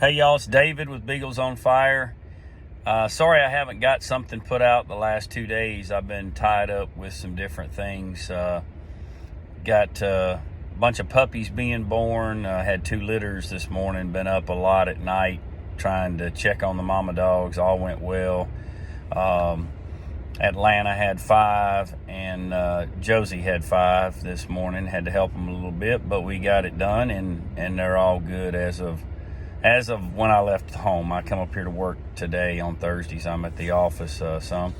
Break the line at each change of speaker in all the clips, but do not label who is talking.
Hey y'all, it's David with Beagles on Fire. Sorry I haven't got something put out the last 2 days. I've been tied up with some different things. Got a bunch of puppies being born. Had 2 litters this morning. Been up a lot at night trying to check on the mama dogs. All went well. Atlanta had 5 and Josie had 5 this morning. Had to help them a little bit, but we got it done and they're all good as of when I left home. I come up here to work today on Thursdays. I'm at the office some.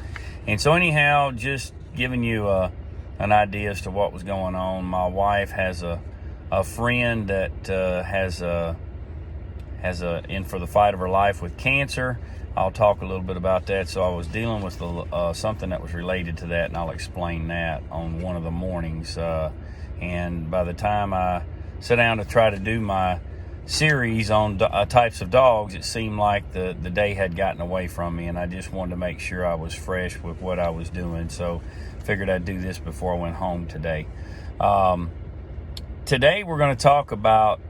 And so anyhow, just giving you an idea as to what was going on. My wife has a friend that has in for the fight of her life with cancer. I'll talk a little bit about that. So I was dealing with something that was related to that, and I'll explain that on one of the mornings. And by the time I sit down to try to do my series on types of dogs, it seemed like the day had gotten away from me, and I just wanted to make sure I was fresh with what I was doing. So figured I'd do this before I went home today. Today we're going to talk about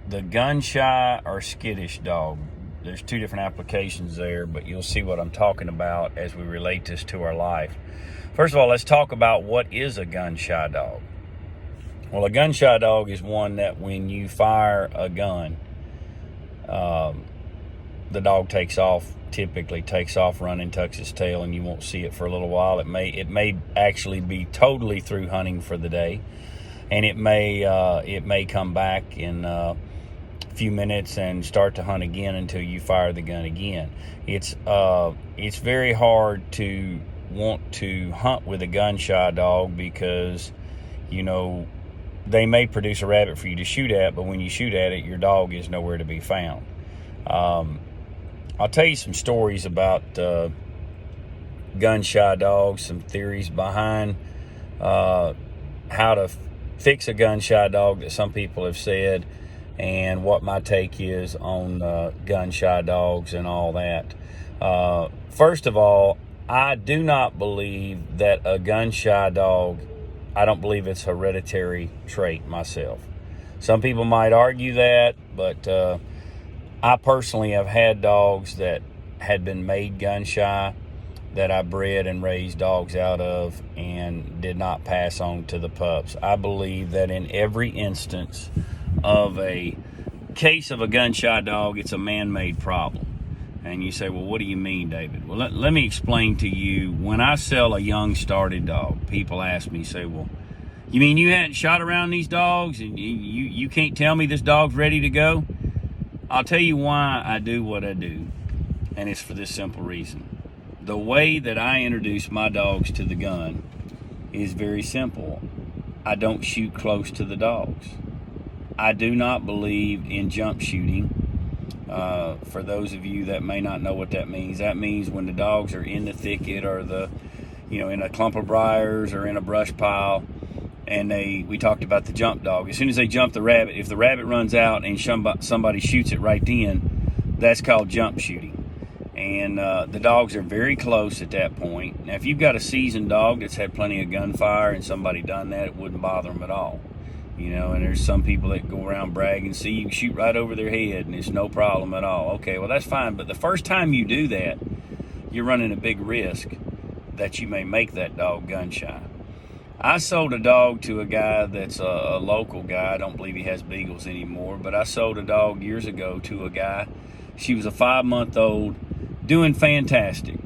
the Gunshy or Skittish dog. There's 2 different applications there, but you'll see what I'm talking about as we relate this to our life. First of all, let's talk about what is a Gunshy dog. Well, a Gunshy dog is one that when you fire a gun, the dog typically takes off running, tucks its tail, and you won't see it for a little while. It may actually be totally through hunting for the day, and it may come back in a few minutes and start to hunt again until you fire the gun again. It's very hard to want to hunt with a Gunshy dog because, they may produce a rabbit for you to shoot at, but when you shoot at it, your dog is nowhere to be found. I'll tell you some stories about Gunshy dogs, some theories behind how to fix a Gunshy dog that some people have said, and what my take is on Gunshy dogs and all that. First of all, I do not believe that a Gunshy dog, I don't believe it's a hereditary trait myself. Some people might argue that, but I personally have had dogs that had been made Gunshy that I bred and raised dogs out of and did not pass on to the pups. I believe that in every instance of a case of a Gunshy dog, it's a man-made problem. And you say, well, what do you mean, David? Well, let me explain to you. When I sell a young started dog, people ask me, say, well, you mean you hadn't shot around these dogs and you can't tell me this dog's ready to go? I'll tell you why I do what I do, and it's for this simple reason. The way that I introduce my dogs to the gun is very simple. I don't shoot close to the dogs. I do not believe in jump shooting. For those of you that may not know what that means when the dogs are in the thicket or in a clump of briars or in a brush pile, and we talked about the jump dog. As soon as they jump the rabbit, if the rabbit runs out and somebody shoots it right then, that's called jump shooting. And the dogs are very close at that point. Now, if you've got a seasoned dog that's had plenty of gunfire and somebody done that, it wouldn't bother them at all. And there's some people that go around bragging, see, you can shoot right over their head and it's no problem at all. Okay, well, that's fine. But the first time you do that, you're running a big risk that you may make that dog Gunshy. I sold a dog to a guy that's a local guy. I don't believe he has beagles anymore, but I sold a dog years ago to a guy. She was a 5-month-old, doing fantastic,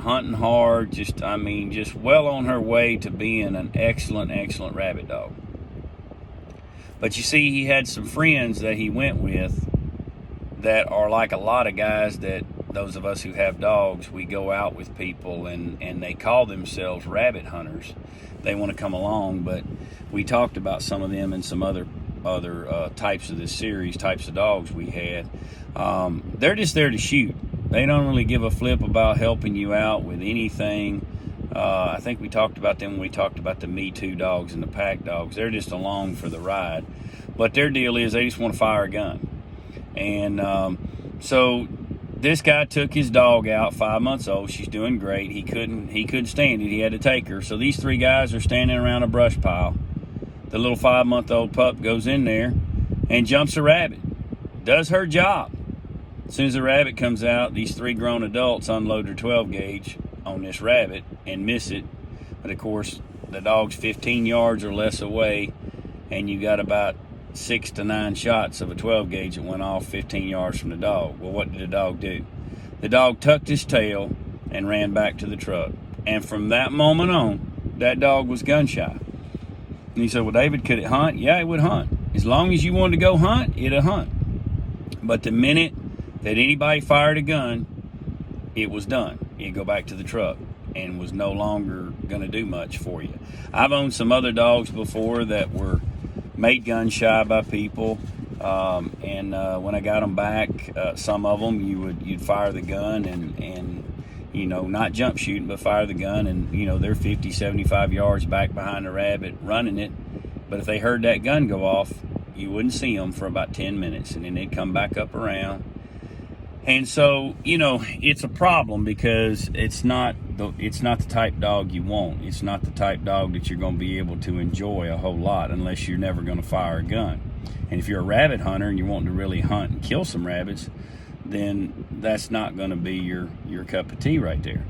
hunting hard, just well on her way to being an excellent, excellent rabbit dog. But you see, he had some friends that he went with that are like a lot of guys that those of us who have dogs, we go out with people and they call themselves rabbit hunters. They want to come along, but we talked about some of them and some other types of this series, types of dogs we had. They're just there to shoot. They don't really give a flip about helping you out with anything. I think we talked about them when we talked about the Me Too dogs and the pack dogs. They're just along for the ride. But their deal is they just want to fire a gun. And so this guy took his dog out, 5 months old. She's doing great. He couldn't stand it. He had to take her. So these 3 guys are standing around a brush pile. The little 5-month-old pup goes in there and jumps a rabbit. Does her job. As soon as the rabbit comes out, these 3 grown adults unload their 12 gauge on this rabbit and miss it. But of course, the dog's 15 yards or less away, and you got about 6 to 9 shots of a 12 gauge that went off 15 yards from the dog. Well, what did the dog do? The dog tucked his tail and ran back to the truck. And from that moment on, that dog was gun shy. And he said, well, David, could it hunt? Yeah, it would hunt. As long as you wanted to go hunt, it'd hunt. But the minute that anybody fired a gun, it was done. It'd go back to the truck and was no longer going to do much for you. I've owned some other dogs before that were made gun shy by people, and when I got them back, some of them you'd fire the gun and you know, not jump shooting, but fire the gun, and you know, they're 50, 75 yards back behind the rabbit running it. But if they heard that gun go off, you wouldn't see them for about 10 minutes, and then they'd come back up around. And so, you know, it's a problem because it's not the type dog you want. It's not the type dog that you're going to be able to enjoy a whole lot unless you're never going to fire a gun. And if you're a rabbit hunter and you're wanting to really hunt and kill some rabbits, then that's not going to be your cup of tea right there.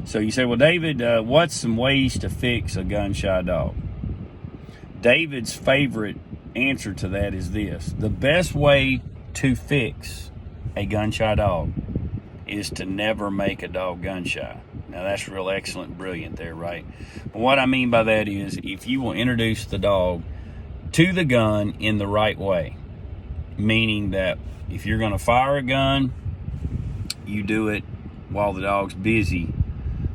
So you say, well, David, what's some ways to fix a gun-shy dog? David's favorite answer to that is this: the best way to fix a gun-shy dog is to never make a dog gun-shy. Now that's real excellent, brilliant there, right? But what I mean by that is, if you will introduce the dog to the gun in the right way, meaning that if you're going to fire a gun, you do it while the dog's busy,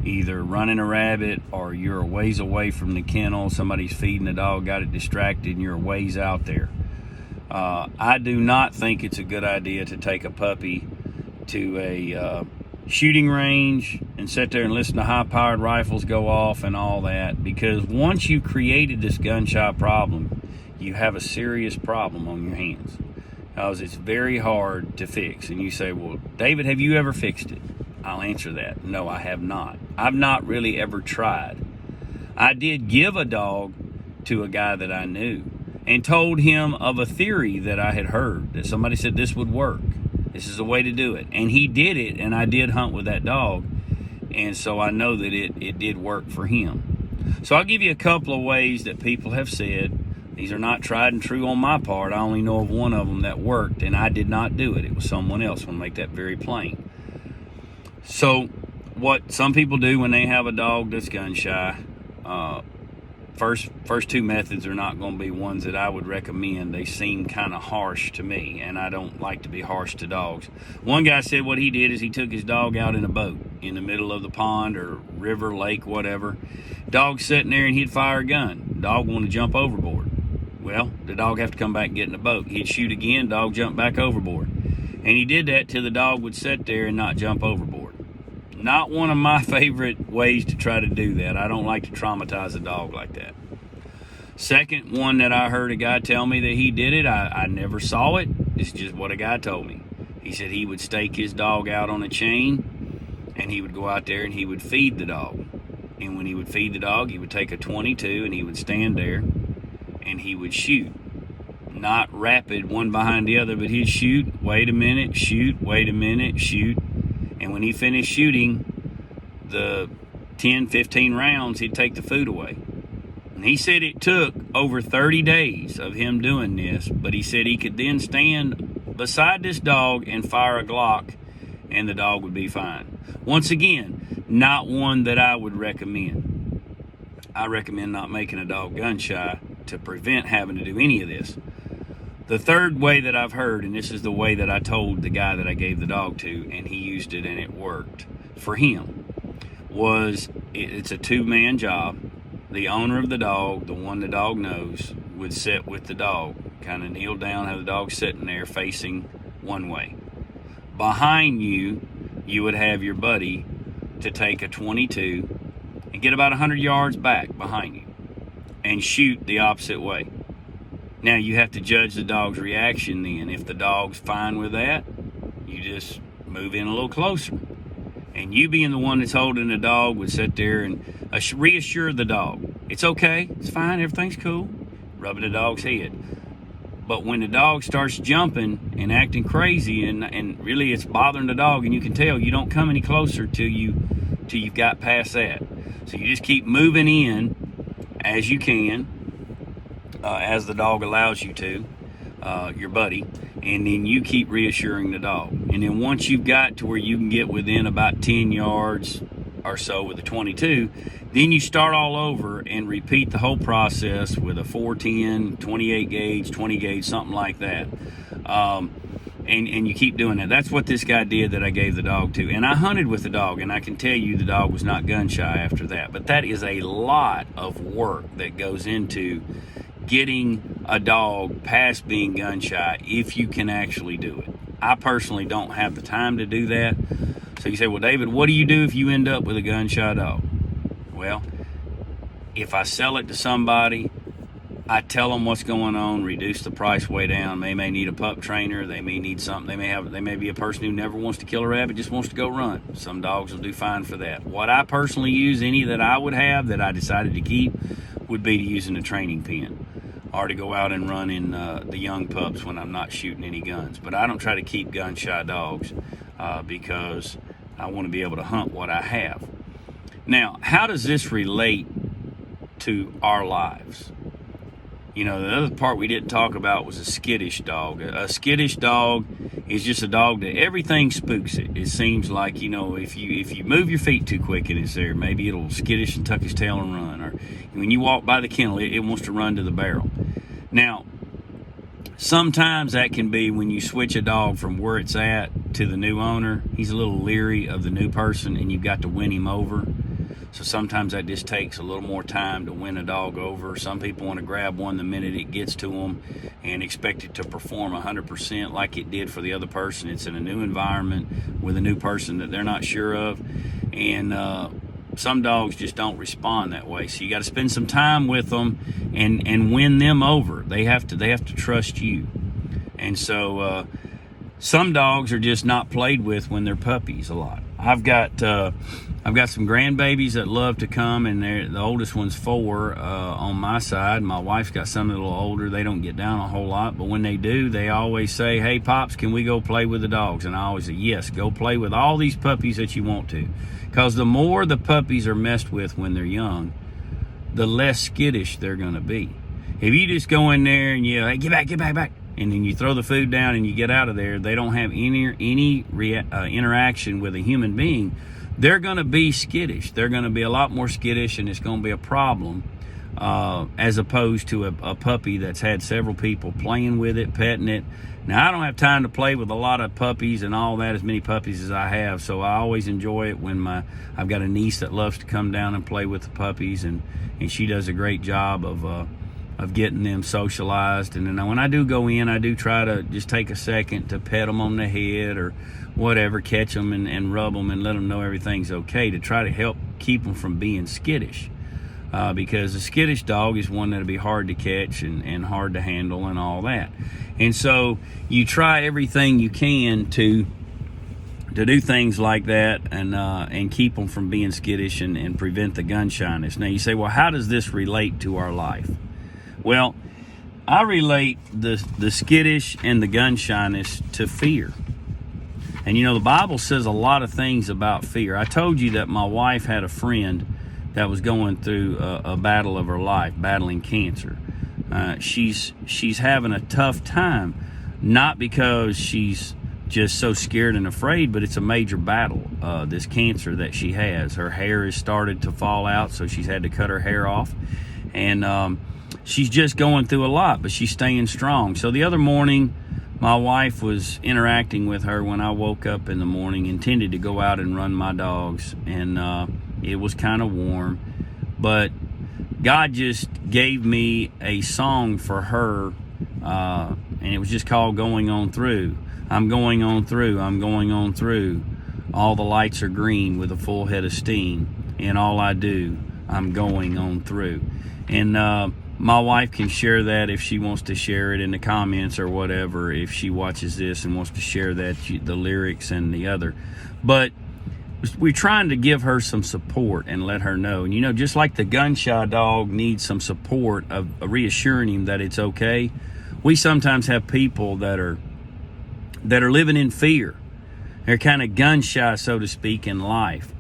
either running a rabbit or you're a ways away from the kennel, somebody's feeding the dog, got it distracted, and you're a ways out there. I do not think it's a good idea to take a puppy to a shooting range and sit there and listen to high-powered rifles go off and all that, because once you've created this gun-shy problem, you have a serious problem on your hands, because it's very hard to fix. And you say, well, David, have you ever fixed it? I'll answer that. No, I have not. I've not really ever tried. I did give a dog to a guy that I knew and told him of a theory that I had heard, that somebody said this would work. This is the way to do it. And he did it, and I did hunt with that dog. And so I know that it did work for him. So I'll give you a couple of ways that people have said. These are not tried and true on my part. I only know of one of them that worked, and I did not do it. It was someone else. I want to make that very plain. So what some people do when they have a dog that's gun shy, first 2 methods are not going to be ones that I would recommend. They seem kind of harsh to me, and I don't like to be harsh to dogs. One guy said what he did is he took his dog out in a boat in the middle of the pond or river, lake, whatever. Dog's sitting there, and he'd fire a gun. Dog wanted to jump overboard. Well, the dog have to come back and get in the boat. He'd shoot again, dog jumped back overboard. And he did that till the dog would sit there and not jump overboard. Not one of my favorite ways to try to do that. I don't like to traumatize a dog like that. Second one that I heard a guy tell me that he did it, I never saw it. This is just what a guy told me. He said he would stake his dog out on a chain, and he would go out there and he would feed the dog. And when he would feed the dog, he would take a .22 and he would stand there and he would shoot. Not rapid, one behind the other, but he'd shoot, wait a minute, shoot, wait a minute, shoot. And when he finished shooting the 10, 15 rounds, he'd take the food away. And he said it took over 30 days of him doing this, but he said he could then stand beside this dog and fire a Glock, and the dog would be fine. Once again, not one that I would recommend. I recommend not making a dog gun shy to prevent having to do any of this. The third way that I've heard, and this is the way that I told the guy that I gave the dog to, and he used it and it worked for him, was it's a 2-man job. The owner of the dog, the one the dog knows, would sit with the dog, kind of kneel down, have the dog sitting there facing one way. Behind you, you would have your buddy to take a .22 and get about 100 yards back behind you and shoot the opposite way. Now, you have to judge the dog's reaction then. If the dog's fine with that, you just move in a little closer. And you being the one that's holding the dog would sit there and reassure the dog. It's okay, it's fine, everything's cool. Rubbing the dog's head. But when the dog starts jumping and acting crazy, and really it's bothering the dog, and you can tell, you don't come any closer till you've got past that. So you just keep moving in as you can, as the dog allows you to, your buddy, and then you keep reassuring the dog. And then once you've got to where you can get within about 10 yards or so with a 22, then you start all over and repeat the whole process with a 410, 28 gauge, 20 gauge, something like that. And you keep doing that. That's what this guy did that I gave the dog to. And I hunted with the dog, and I can tell you the dog was not gun shy after that. But that is a lot of work that goes into getting a dog past being gun shy if you can actually do it. I personally don't have the time to do that. So you say, well, David, what do you do if you end up with a gun shy dog? Well, if I sell it to somebody, I tell them what's going on, reduce the price way down. They may need a pup trainer. They may need something. They may be a person who never wants to kill a rabbit, just wants to go run. Some dogs will do fine for that. What I personally use, any that I would have that I decided to keep, would be to use in a training pen, or to go out and run in the young pups when I'm not shooting any guns. But I don't try to keep gun shy dogs because I want to be able to hunt what I have. Now, how does this relate to our lives? You know, the other part we didn't talk about was a skittish dog. A skittish dog is just a dog that everything spooks it. It seems like, you know, if you move your feet too quick and it's there, maybe it'll skittish and tuck its tail and run. Or when you walk by the kennel, it wants to run to the barrel. Now, sometimes that can be when you switch a dog from where it's at to the new owner. He's a little leery of the new person, and you've got to win him over. So sometimes that just takes a little more time to win a dog over. Some people want to grab one the minute it gets to them and expect it to perform 100% like it did for the other person. It's in a new environment with a new person that they're not sure of. And some dogs just don't respond that way. So you got to spend some time with them and win them over. They have to trust you. And so some dogs are just not played with when they're puppies a lot. I've got some grandbabies that love to come, and the oldest one's 4 on my side. My wife's got some a little older. They don't get down a whole lot, but when they do, they always say, hey, Pops, can we go play with the dogs? And I always say, yes, go play with all these puppies that you want to. Because the more the puppies are messed with when they're young, the less skittish they're going to be. If you just go in there and you, hey, get back, and then you throw the food down and you get out of there, they don't have any interaction with a human being, they're going to be skittish. They're going to be a lot more skittish, and it's going to be a problem as opposed to a puppy that's had several people playing with it, petting it. Now, I don't have time to play with a lot of puppies and all that, as many puppies as I have, so I always enjoy it when I've got a niece that loves to come down and play with the puppies, and she does a great job of getting them socialized. And then when I do go in, I do try to just take a second to pet them on the head or whatever, catch them and rub them and let them know everything's okay, to try to help keep them from being skittish. Because a skittish dog is one that'll be hard to catch and hard to handle and all that. And so you try everything you can to do things like that and keep them from being skittish and prevent the gun shyness. Now you say, well, how does this relate to our life? Well, I relate the skittish and the gun shyness to fear. And you know, the Bible says a lot of things about fear. I told you that my wife had a friend that was going through a battle of her life, battling cancer. She's having a tough time, not because she's just so scared and afraid, but it's a major battle, this cancer that she has. Her hair has started to fall out, so she's had to cut her hair off. And she's just going through a lot, but she's staying strong. So the other morning, my wife was interacting with her when I woke up in the morning, intended to go out and run my dogs, and it was kind of warm, but God just gave me a song for her, and it was just called Going On Through. I'm going on through, I'm going on through. All the lights are green with a full head of steam, and all I do, I'm going on through. And my wife can share that if she wants to share it in the comments or whatever, if she watches this and wants to share that, the lyrics and the other. But we're trying to give her some support and let her know. And you know, just like the gun shy dog needs some support of reassuring him that it's okay, we sometimes have people that are living in fear. They're kind of gun shy, so to speak, in life.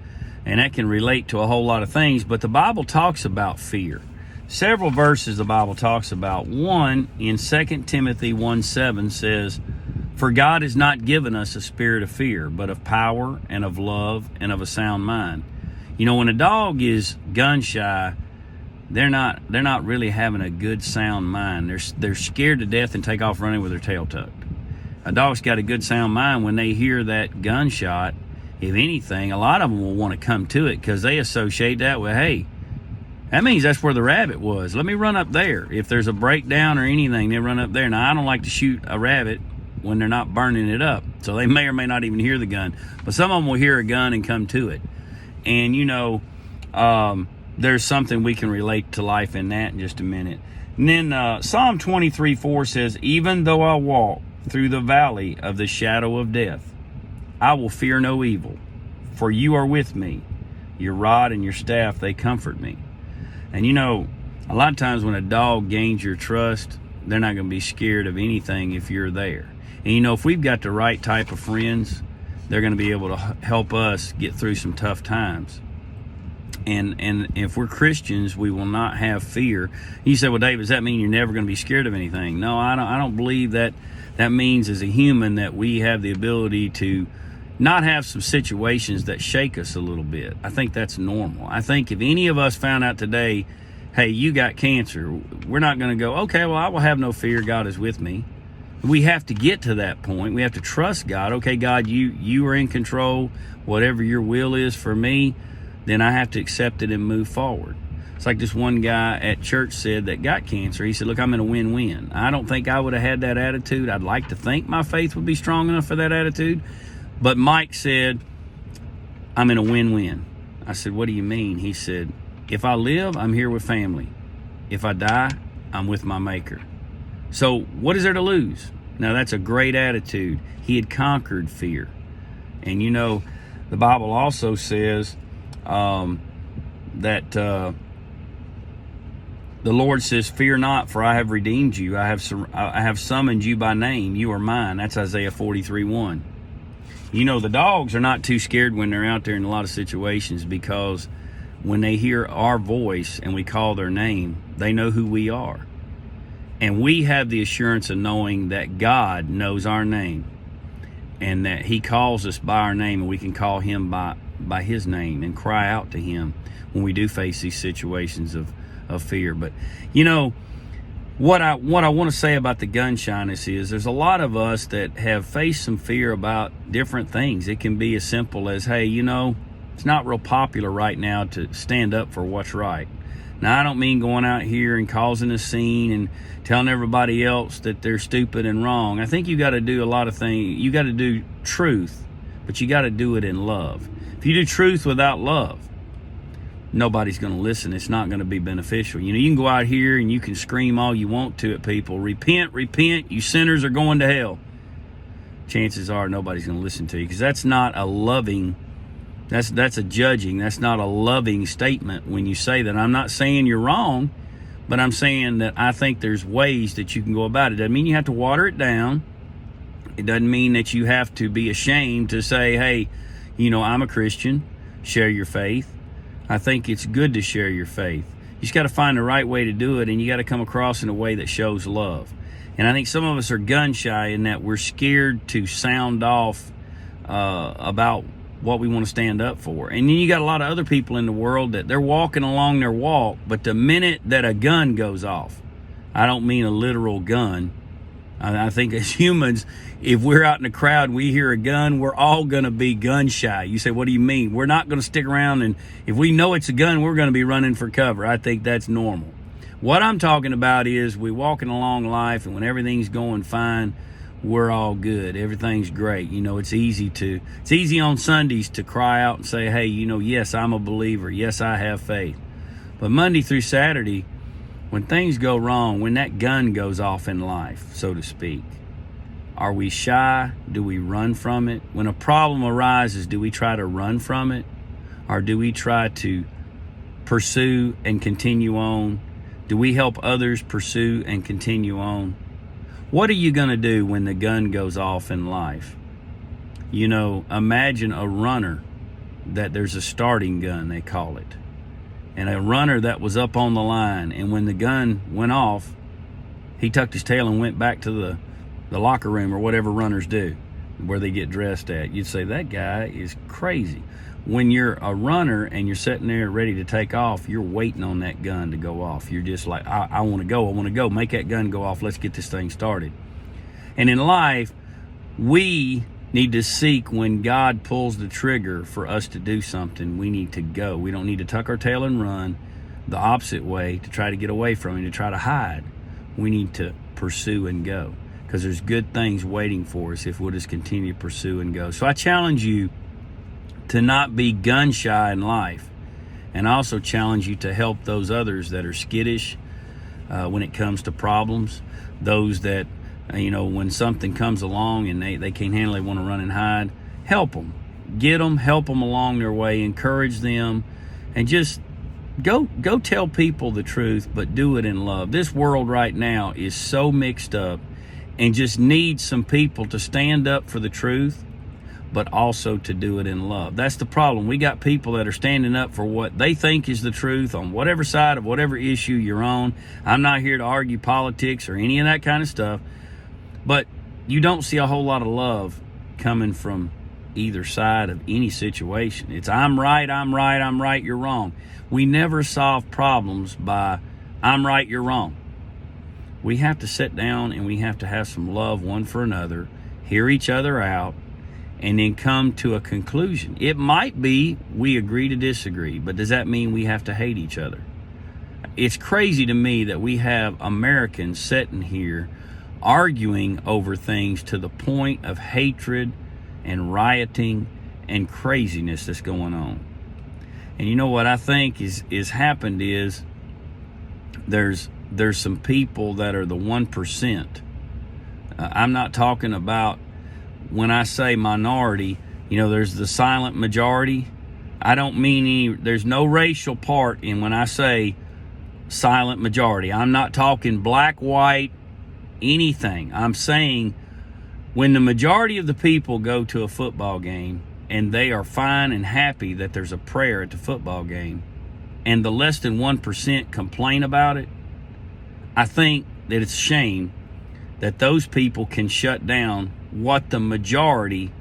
And that can relate to a whole lot of things, but the Bible talks about fear. Several verses the Bible talks about. One in 2 Timothy 1:7 says, "For God has not given us a spirit of fear, but of power and of love and of a sound mind." You know, when a dog is gun shy, they're not really having a good sound mind. They're scared to death and take off running with their tail tucked. A dog's got a good sound mind. When they hear that gunshot, if anything, a lot of them will want to come to it because they associate that with, hey, that means that's where the rabbit was. Let me run up there. If there's a breakdown or anything, they run up there. Now, I don't like to shoot a rabbit when they're not burning it up, so they may or may not even hear the gun. But some of them will hear a gun and come to it. And, you know, there's something we can relate to life in that in just a minute. And then Psalm 23:4 says, "Even though I walk through the valley of the shadow of death, I will fear no evil, for you are with me. Your rod and your staff, they comfort me." And you know, a lot of times when a dog gains your trust, they're not going to be scared of anything if you're there. And you know, if we've got the right type of friends, they're going to be able to help us get through some tough times. And if we're Christians, we will not have fear. You say, "Well, Dave, does that mean you're never going to be scared of anything?" No, I don't believe that. That means as a human that we have the ability to not have some situations that shake us a little bit. I think that's normal. I think if any of us found out today, hey, you got cancer, we're not going to go, okay, well, I will have no fear. God is with me. We have to get to that point. We have to trust God. Okay, God, you are in control. Whatever your will is for me, then I have to accept it and move forward. It's like this one guy at church said that got cancer. He said, "Look, I'm in a win-win." I don't think I would have had that attitude. I'd like to think my faith would be strong enough for that attitude. But Mike said, "I'm in a win-win." I said, "What do you mean?" He said, "If I live, I'm here with family. If I die, I'm with my maker. So what is there to lose?" Now, that's a great attitude. He had conquered fear. And you know, the Bible also says that the Lord says, "Fear not, for I have redeemed you. I have summoned you by name. You are mine." That's Isaiah 43:1. You know, the dogs are not too scared when they're out there in a lot of situations, because when they hear our voice and we call their name, they know who we are. And we have the assurance of knowing that God knows our name and that He calls us by our name, and we can call Him by His name and cry out to Him when we do face these situations of fear. But you know, what I want to say about the gun shyness is there's a lot of us that have faced some fear about different things. It can be as simple as, hey, you know, it's not real popular right now to stand up for what's right. Now, I don't mean going out here and causing a scene and telling everybody else that they're stupid and wrong. I think you got to do a lot of things. You got to do truth, but you got to do it in love. If you do truth without love, nobody's going to listen. It's not going to be beneficial. You know, you can go out here and you can scream all you want to at people. Repent, repent, you sinners are going to hell. Chances are nobody's going to listen to you, because that's not a loving, that's a judging. That's not a loving statement when you say that. I'm not saying you're wrong, but I'm saying that I think there's ways that you can go about it. Doesn't mean you have to water it down. It doesn't mean that you have to be ashamed to say, hey, you know, I'm a Christian. Share your faith. I think it's good to share your faith. You just got to find the right way to do it, and you got to come across in a way that shows love. And I think some of us are gun shy in that we're scared to sound off about what we want to stand up for. And then you got a lot of other people in the world that they're walking along their walk, but the minute that a gun goes off, I don't mean a literal gun. I think as humans, if we're out in a crowd, we hear a gun, we're all going to be gun shy. You say, what do you mean? We're not going to stick around, and if we know it's a gun, we're going to be running for cover. I think that's normal. What I'm talking about is we walking along life, and when everything's going fine, we're all good. Everything's great. You know, it's easy on Sundays to cry out and say, hey, you know, yes, I'm a believer. Yes, I have faith. But Monday through Saturday, when things go wrong, when that gun goes off in life, so to speak, are we shy? Do we run from it? When a problem arises, do we try to run from it? Or do we try to pursue and continue on? Do we help others pursue and continue on? What are you going to do when the gun goes off in life? You know, imagine a runner that there's a starting gun, they call it. And a runner that was up on the line, and when the gun went off, he tucked his tail and went back to the locker room, or whatever runners do, where they get dressed at. You'd say, that guy is crazy. When you're a runner and you're sitting there ready to take off, you're waiting on that gun to go off. You're just like, I want to go, make that gun go off, let's get this thing started. And in life, we need to seek when God pulls the trigger for us to do something. We need to go. We don't need to tuck our tail and run the opposite way to try to get away from him, to try to hide. We need to pursue and go, because there's good things waiting for us if we'll just continue to pursue and go. So I challenge you to not be gun shy in life, and I also challenge you to help those others that are skittish when it comes to problems, those that when something comes along and they can't handle it, they want to run and hide. Help them, help them along their way, encourage them, and just go tell people the truth, but do it in love. This world right now is so mixed up and just needs some people to stand up for the truth, but also to do it in love. That's the problem. We got people that are standing up for what they think is the truth on whatever side of whatever issue you're on. I'm not here to argue politics or any of that kind of stuff, but you don't see a whole lot of love coming from either side of any situation. It's I'm right, you're wrong. We never solve problems by I'm right, you're wrong. We have to sit down and we have to have some love one for another, hear each other out, and then come to a conclusion. It might be we agree to disagree, but does that mean we have to hate each other? It's crazy to me that we have Americans sitting here arguing over things to the point of hatred and rioting and craziness that's going on. And you know what I think is happened is there's some people that are the 1%. I'm not talking about, when I say minority, there's the silent majority. I don't mean there's no racial part in when I say silent majority. I'm not talking black, white, anything. I'm saying when the majority of the people go to a football game and they are fine and happy that there's a prayer at the football game, and the less than 1% complain about it, I think that it's a shame that those people can shut down what the majority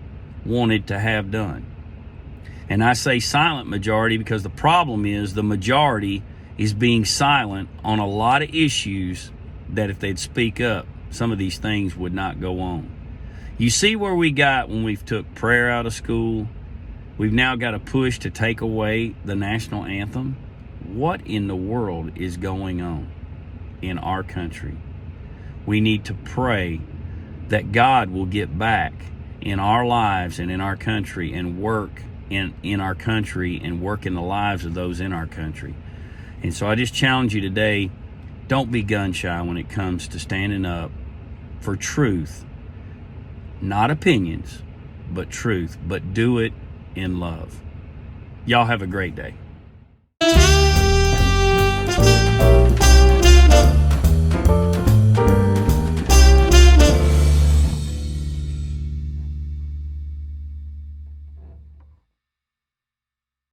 wanted to have done. And I say silent majority because the problem is the majority is being silent on a lot of issues that if they'd speak up, some of these things would not go on. You see where we got when we've took prayer out of school? We've now got a push to take away the national anthem. What in the world is going on in our country? We need to pray that God will get back in our lives and in our country and work in our country and work in the lives of those in our country. And so I just challenge you today, don't be gun shy when it comes to standing up for truth. Not opinions, but truth. But do it in love. Y'all have a great day.